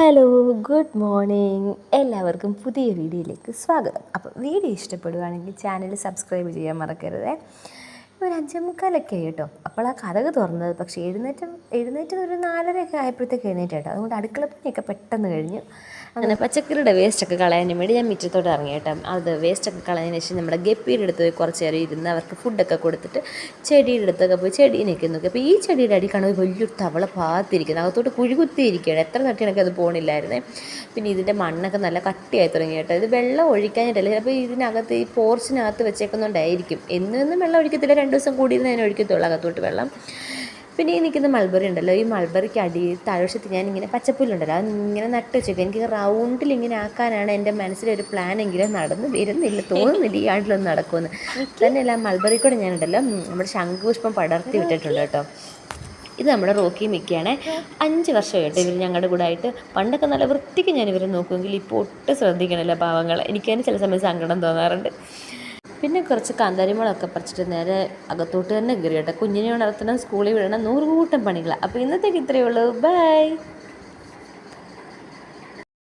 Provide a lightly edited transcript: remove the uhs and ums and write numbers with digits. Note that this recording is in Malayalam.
Hello, good morning. എല്ലാവർക്കും പുതിയ വീഡിയോയിലേക്ക് സ്വാഗതം. അപ്പം വീഡിയോ ഇഷ്ടപ്പെടുകയാണെങ്കിൽ ചാനൽ സബ്സ്ക്രൈബ് ചെയ്യാൻ മറക്കരുത്. ഒരു 5:45 കേട്ടോ. അപ്പോൾ ആ കതക് തുറന്നത്, പക്ഷേ എഴുന്നേറ്റത് ഒരു 4:30 ആയപ്പോഴത്തേക്ക് എഴുന്നേറ്റ് കേട്ടോ. അതുകൊണ്ട് അടുക്കളപ്പണിയൊക്കെ പെട്ടെന്ന് കഴിഞ്ഞു. അങ്ങനെ പച്ചക്കറിയുടെ വേസ്റ്റൊക്കെ കളയാനും വേണ്ടി ഞാൻ മുറ്റത്തോട്ട് ഇറങ്ങി കേട്ടോ. അത് വേസ്റ്റൊക്കെ കളഞ്ഞതിന് ശേഷം നമ്മുടെ ഗപ്പിയുടെ അടുത്ത് പോയി കുറച്ച് നേരം ഇരുന്ന് അവർക്ക് ഫുഡൊക്കെ കൊടുത്തിട്ട് ചെടിയുടെ അടുത്തൊക്കെ പോയി ചെടീനൊക്കെ നോക്കി. അപ്പോൾ ഈ ചെടിയുടെ അടിക്കാണ് വലിയൊരു തവള പാത്തിരിക്കുന്നത്. അകത്തോട്ട് കുഴികുത്തിയിരിക്കുകയാണ്. എത്ര തട്ടിയാണൊക്കെ അത് പോകണില്ലായിരുന്നേ. പിന്നെ ഇതിൻ്റെ മണ്ണൊക്കെ നല്ല കട്ടിയായി തുടങ്ങി കേട്ടോ. ഇത് വെള്ളം ഒഴിക്കാനായിട്ടല്ല, അപ്പോൾ ഇതിനകത്ത് ഈ പോർച്ചിനകത്ത് വെച്ചേക്കുന്നതുകൊണ്ടായിരിക്കും. എന്നും വെള്ളം ഒഴിക്കത്തില്ല, 2 ദിവസം കൂടി ഇരുന്ന് അതിനെ ഒഴിക്കത്തുള്ളൂ അകത്തോട്ട് വെള്ളം. പിന്നെ ഈ നിൽക്കുന്ന മൾബറി ഉണ്ടല്ലോ, ഈ മൾബറിക്ക് താഴ്വശത്ത് ഞാനിങ്ങനെ പച്ചപ്പുല്ലുണ്ടല്ലോ അതിങ്ങനെ നട്ട് വെച്ചേക്കും. എനിക്ക് റൗണ്ടിൽ ഇങ്ങനെ ആക്കാനാണ് എൻ്റെ മനസ്സിലൊരു പ്ലാനെങ്കിലും നടന്ന് വരുന്നില്ല, തോന്നുന്നില്ല ഈ ആണ്ടിലൊന്നും നടക്കുമെന്ന്. തന്നെയല്ല, മൾബറി കൂടെ ഞാനുണ്ടല്ലോ നമ്മുടെ ശംഖുപുഷ്പം പടർത്തി വിട്ടിട്ടുണ്ട് കേട്ടോ. ഇത് നമ്മുടെ റോക്കി മിക്കയാണേ. 5 വർഷമായിട്ട് ഇവർ ഞങ്ങളുടെ കൂടെ ആയിട്ട്. പണ്ടൊക്കെ നല്ല വൃത്തിക്ക് ഞാൻ ഇവരെ നോക്കുമെങ്കിൽ ഇപ്പോൾ ഒട്ടും ശ്രദ്ധിക്കണമല്ലോ പാവങ്ങൾ. എനിക്ക് തന്നെ ചില സമയം സങ്കടം തോന്നാറുണ്ട്. പിന്നെ കുറച്ച് കാന്താരിമുളകൊക്കെ പറിച്ചിട്ട് നേരെ അകത്തോട്ട് തന്നെ കയറി കേട്ടോ. കുഞ്ഞിനെ ഉണർത്തണം, സ്കൂളിൽ വിടണം, 100 കൂട്ടം പണികളാണ്. അപ്പോൾ ഇന്നത്തേക്ക് ഇത്രയേ ഉള്ളൂ. ബൈ.